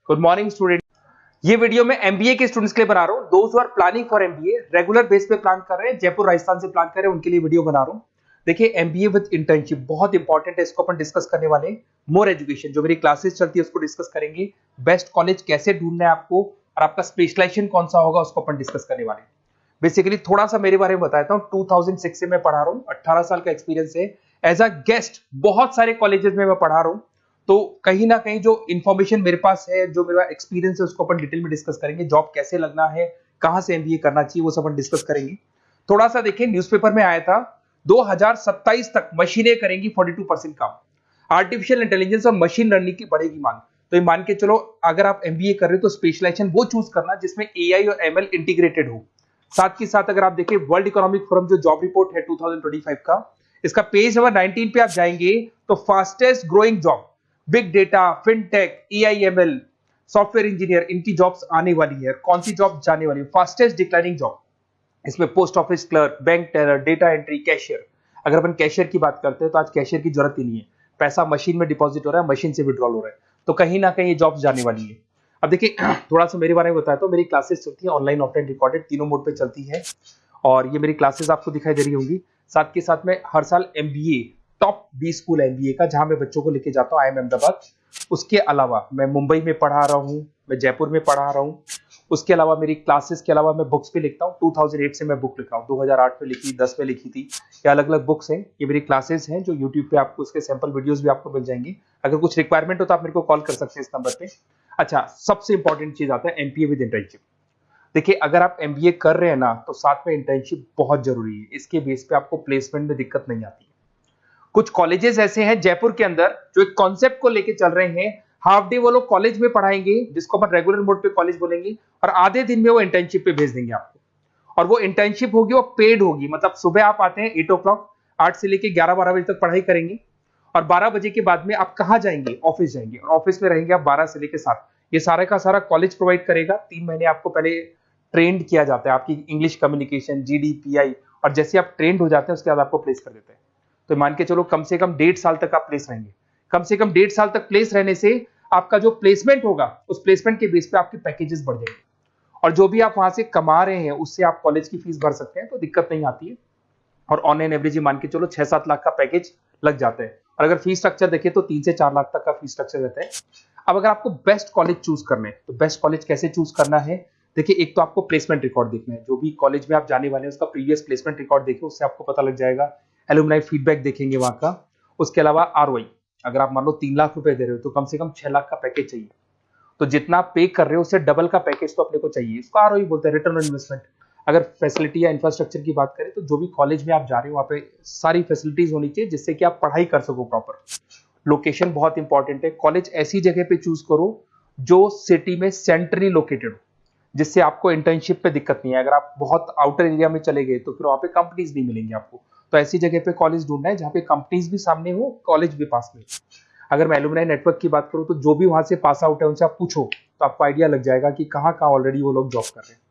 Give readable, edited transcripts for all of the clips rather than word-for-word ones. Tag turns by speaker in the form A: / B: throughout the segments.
A: Good morning student. ये वीडियो मैं एमबीए के स्टूडेंट्स के लिए बना रहा हूँ। Those who are planning for MBA, regular base पे प्लान कर रहे हैं, जयपुर राजस्थान से प्लान कर रहे हैं, उनके लिए वीडियो बना रहा हूँ। देखिए एमबीए विद इंटर्नशिप बहुत इंपॉर्टेंट है, इसको अपन डिस्कस करने वाले हैं। मोर एजुकेशन जो मेरी क्लासेस चलती है उसको डिस्कस करेंगे। बेस्ट कॉलेज कैसे ढूंढना है आपको और आपका स्पेशलाइजेशन कौन सा होगा उसको अपन डिस्कस करने वाले हैं। बेसिकली थोड़ा सा मेरे बारे में बताता हूँ। 2006 से मैं पढ़ा रहा हूँ, 18 साल का एक्सपीरियंस है। एज अ गेस्ट बहुत सारे कॉलेजेस में मैं पढ़ा रहा हूँ, तो कहीं ना कहीं जो इन्फॉर्मेशन मेरे पास है, जो मेरा एक्सपीरियंस है, उसको अपन डिटेल में डिस्कस करेंगे। जॉब कैसे लगना है, कहां से एमबीए करना चाहिए, वो सब अपन डिस्कस करेंगे। थोड़ा सा देखिए, न्यूज़पेपर में आया था 2027 तक मशीनें करेंगी 42% काम। आर्टिफिशियल इंटेलिजेंस और मशीन लर्निंग की बढ़ेगी मांग। तो ये मान के चलो, अगर आप एमबीए कर रहे हो तो स्पेशलाइजेशन वो चूज करना जिसमें एआई और एमएल इंटीग्रेटेड हो। साथ ही साथ अगर आप देखिए वर्ल्ड इकोनॉमिक फोरम जो जॉब रिपोर्ट है 2025 का, इसका पेज नंबर 19 पे आप जाएंगे तो fastest growing job big data, fintech, AIML, software engineer, इनकी जॉब्स आने वाली है। कौन सी जॉब जाने वाली है? फास्टेस्ट डिक्लाइनिंग जॉब, इसमें post office clerk, bank teller, data entry, cashier. अगर अपन कैशियर की बात करते हैं तो आज कैशियर की जरूरत ही नहीं है। पैसा मशीन में डिपॉजिट हो रहा है, मशीन से विड्रॉल हो रहा है, तो कहीं ना कहीं ये जॉब्स जाने वाली है। अब देखिए थोड़ा सा मेरे बारे में बताया तो मेरी क्लासेस चलती है ऑनलाइन, ऑफलाइन, रिकॉर्डेड, तीनों मोड पे चलती है। और ये मेरी क्लासेस आपको दिखाई दे रही होंगी। साथ के साथ में हर साल एमबीए टॉप 20 स्कूल एमबीए का जहां मैं बच्चों को लेके जाता हूँ, आईएम अहमदाबाद। उसके अलावा मैं मुंबई में पढ़ा रहा हूँ, मैं जयपुर में पढ़ा रहा हूँ। उसके अलावा मेरी क्लासेस के अलावा मैं बुक्स भी लिखता हूँ। 2008 से मैं बुक लिखा हूँ, 2008 में लिखी, 10 में लिखी थी। ये अलग अलग बुक्स हैं, ये मेरी क्लासेस हैं जो यूट्यूब पे आपको उसके सैंपल वीडियोस भी आपको मिल जाएंगे। अगर कुछ रिक्वायरमेंट हो तो आप मेरे को कॉल कर सकते हैं इस नंबर पे। अच्छा, सबसे इंपॉर्टेंट चीज आता है एमपीए विद इंटर्नशिप। देखिए अगर आप एमबीए कर रहे हैं ना, तो साथ में इंटर्नशिप बहुत जरूरी है। इसके बेस पे आपको प्लेसमेंट में दिक्कत नहीं आती है। कुछ कॉलेजेस ऐसे हैं जयपुर के अंदर जो एक कॉन्सेप्ट को लेके चल रहे हैं। हाफ डे वो लोग कॉलेज में पढ़ाएंगे, जिसको अपन रेगुलर मोड पे कॉलेज बोलेंगे, और आधे दिन में वो इंटर्नशिप पे भेज देंगे आपको। और वो इंटर्नशिप होगी, वो पेड होगी। मतलब सुबह आप आते हैं 8 ओ क्लॉक, 8 से लेके 11-12 बजे तक पढ़ाई करेंगे, और 12 बजे के बाद में आप कहाँ जाएंगे? ऑफिस जाएंगे, और ऑफिस में रहेंगे आप 12 से लेके 7। ये सारा का सारा कॉलेज प्रोवाइड करेगा। 3 महीने आपको पहले ट्रेंड किया जाता है, आपकी इंग्लिश कम्युनिकेशन, जीडीपीआई, और जैसे आप ट्रेंड हो जाते हैं उसके बाद आपको प्लेस कर देते हैं। तो मान के चलो कम से कम 1.5 साल तक आप प्लेस रहेंगे। कम से कम 1.5 साल तक प्लेस रहने से आपका जो प्लेसमेंट होगा, उस प्लेसमेंट के बेस पे आपके पैकेजेस बढ़ जाएंगे, और जो भी आप वहां से कमा रहे हैं उससे आप कॉलेज की फीस भर सकते हैं, तो दिक्कत नहीं आती है। और ऑन एन एवरेज मान के चलो 6-7 लाख का पैकेज लग जाता है। और अगर फीस स्ट्रक्चर देखें तो 3 से 4 लाख तक का फीस स्ट्रक्चर रहता है। अब अगर आपको बेस्ट कॉलेज चूज करना है तो बेस्ट कॉलेज कैसे चूज करना है? देखिए एक तो आपको प्लेसमेंट रिकॉर्ड देखना है। जो भी कॉलेज में आप जाने वाले हैं उसका प्रीवियस प्लेसमेंट रिकॉर्ड देखिए, उससे आपको पता लग जाएगा। एलुमनाई फीडबैक देखेंगे वहां का। उसके अलावा आरओआई, अगर आप मान लो 3 लाख रुपए दे रहे हो तो कम से कम 6 लाख का पैकेज चाहिए। तो जितना आप पे कर रहे हो उससे डबल का पैकेज तो अपने को चाहिए। इसको आरओआई बोलते हैं, रिटर्न ऑन इन्वेस्टमेंट। अगर फैसिलिटी या इंफ्रास्ट्रक्चर की बात करें तो जो भी कॉलेज में आप जा रहे हो वहाँ पे सारी फैसिलिटीज होनी चाहिए जिससे कि आप पढ़ाई कर सको प्रॉपर। लोकेशन बहुत इंपॉर्टेंट है। कॉलेज ऐसी जगह पे चूज करो जो सिटी में सेंट्रली लोकेटेड हो, जिससे आपको इंटर्नशिप पे दिक्कत नहीं है। अगर आप बहुत आउटर एरिया में चले गए तो फिर वहाँ पे कंपनीज नहीं मिलेंगी आपको। तो ऐसी जगह पे कॉलेज ढूंढना है जहाँ पे कंपनीज भी सामने हो, कॉलेज भी पास में। अगर मैं एलुमनाई नेटवर्क की बात करूँ तो जो भी वहां से पास आउट है उनसे आप पूछो तो आपको आइडिया लग जाएगा कि कहाँ कहाँ ऑलरेडी वो लोग जॉब कर रहे हैं।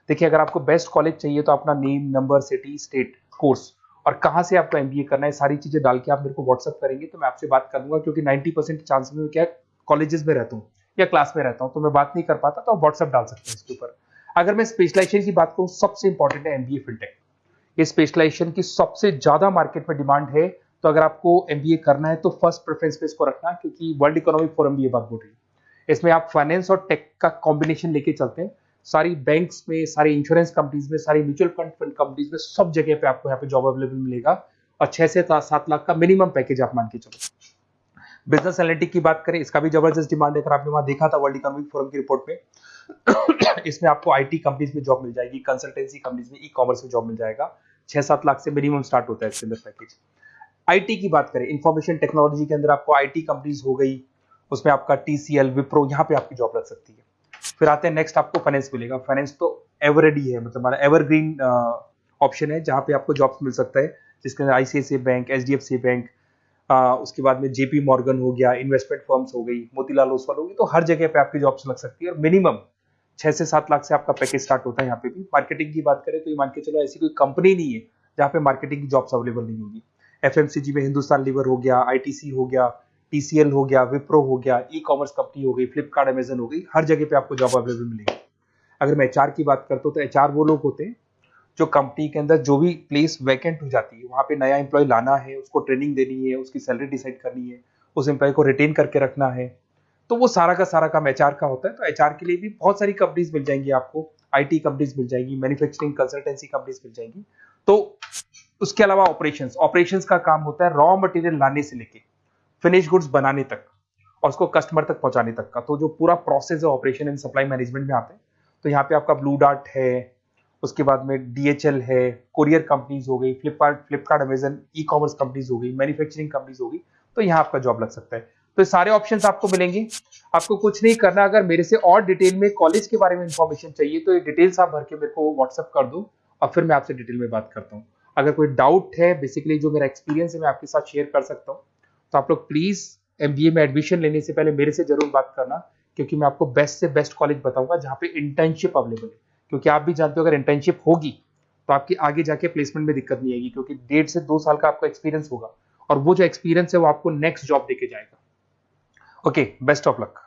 A: देखिए अगर आपको बेस्ट कॉलेज चाहिए तो अपना name, number, city, state, course और कहाँ से आपको एमबीए करना है, सारी चीजें डाल के आप मेरे को व्हाट्सअप करेंगे तो मैं आपसे बात कर लूंगा। क्योंकि 90% चांस में क्या कॉलेजेस में रहता हूँ या क्लास में रहता हूँ, तो मैं बात नहीं कर पाता, तो आप व्हाट्सअप डाल सकते हैं इसके ऊपर। अगर मैं स्पेशलाइजेशन की बात करूँ, सबसे इंपॉर्टेंट है एमबीए फिनटेक। ये स्पेशलाइजेशन की सबसे ज्यादा मार्केट में डिमांड है। तो अगर आपको एमबीए करना है तो फर्स्ट प्रेफरेंस पे इसको रखना, क्योंकि वर्ल्ड इकोनॉमिक फोरम भी ये बात बोल रही है। इसमें आप फाइनेंस और टेक का कॉम्बिनेशन लेके चलते हैं। सारी बैंक्स में, सारी इंश्योरेंस कंपनीज में, सारी म्यूचुअल फंड कंपनीज में, सब जगह पे आपको यहाँ पे जॉब अवेलेबल मिलेगा। और 6 से 7 लाख का मिनिमम पैकेज आप मान के चलो। बिजनेस एनालिटिक की बात करें, इसका भी जबरदस्त डिमांड है। अगर आपने वहां देखा था वर्ल्ड इकोनॉमिक फोरम की रिपोर्ट में इसमें आपको आईटी कंपनीज में जॉब मिल जाएगी, कंसल्टेंसी कंपनीज में, ई कॉमर्स में जॉब मिल जाएगा। 6-7 लाख से मिनिमम स्टार्ट होता है इसके अंदर पैकेज। आईटी की बात करें, इंफॉर्मेशन टेक्नोलॉजी के अंदर आपको आईटी कंपनीज हो गई, उसमें आपका टीसीएल, विप्रो, यहाँ पे आपकी जॉब लग सकती है। फिर आते हैं नेक्स्ट, आपको फाइनेंस मिलेगा। फाइनेंस तो एवररेडी है, मतलब हमारा एवरग्रीन ऑप्शन है जहाँ पे आपको जॉब्स मिल सकता है, जिसके अंदर आईसीआईसीआई बैंक, एचडीएफसी बैंक, उसके बाद में जेपी मॉर्गन हो गया, इन्वेस्टमेंट फर्म्स हो गई, मोतीलाल ओसवाल होगी। तो हर जगह पे आपकी जॉब्स लग सकती है और मिनिमम 6 से 7 लाख से आपका पैकेज स्टार्ट होता है। यहाँ पे भी मार्केटिंग की बात करें तो ये मान के चलो ऐसी कोई कंपनी नहीं है जहाँ पे मार्केटिंग की जॉब्स अवेलेबल नहीं होगी। एफएमसीजी में हिंदुस्तान लीवर हो गया, आईटीसी हो गया, TCL हो गया, विप्रो हो गया, ई-कॉमर्स कंपनी हो गई, फ्लिपकार्ट, अमेजन हो गई, हर जगह पे आपको जॉब अवेलेबल मिलेगी। अगर मैं HR की बात करता हूँ तो HR वो लोग होते हैं जो कंपनी के अंदर जो भी प्लेस वैकेंट हो जाती है वहां पे नया एम्प्लॉय लाना है, उसको ट्रेनिंग देनी है, उसकी सैलरी डिसाइड करनी है, उस एम्प्लॉय को रिटेन करके रखना है, तो वो सारा का सारा काम HR का होता है। तो HR के लिए भी बहुत सारी कंपनीज मिल जाएंगी आपको, IT कंपनीज मिल जाएगी, मैन्युफैक्चरिंग कंसल्टेंसी कंपनीज मिल जाएंगी। तो उसके अलावा ऑपरेशंस ऑपरेशंस का काम होता है रॉ मटेरियल लाने से लेके फिनिश गुड्स बनाने तक और उसको कस्टमर तक पहुंचाने तक का। तो जो पूरा प्रोसेस है ऑपरेशन एंड सप्लाई मैनेजमेंट में आता है। तो यहाँ पे आपका ब्लू डार्ट है, उसके बाद में DHL है, कोरियर कंपनीज हो गई, फ्लिपकार्ट, अमेजन, ई-कॉमर्स कंपनीज हो गई, मैन्युफैक्चरिंग कंपनीज हो गई। तो यहाँ आपका जॉब लग सकता है। तो ये सारे ऑप्शंस आपको मिलेंगे। आपको कुछ नहीं करना, अगर मेरे से और डिटेल में कॉलेज के बारे में इंफॉर्मेशन चाहिए तो ये डिटेल्स आप भर के मेरे को व्हाट्सअप कर दो और फिर मैं आपसे डिटेल में बात करता हूँ। अगर कोई डाउट है, बेसिकली जो मेरा एक्सपीरियंस है मैं आपके साथ शेयर कर सकता हूँ। तो आप लोग प्लीज MBA में एडमिशन लेने से पहले मेरे से जरूर बात करना, क्योंकि मैं आपको बेस्ट से बेस्ट कॉलेज बताऊंगा जहाँ पे इंटर्नशिप अवेलेबल है। क्योंकि आप भी जानते हो अगर इंटर्नशिप होगी तो आपकी आगे जाके प्लेसमेंट में दिक्कत नहीं आएगी, क्योंकि 1.5 से 2 साल का आपका एक्सपीरियंस होगा और वो जो एक्सपीरियंस है वो आपको नेक्स्ट जॉब देके जाएगा। Okay, best of luck.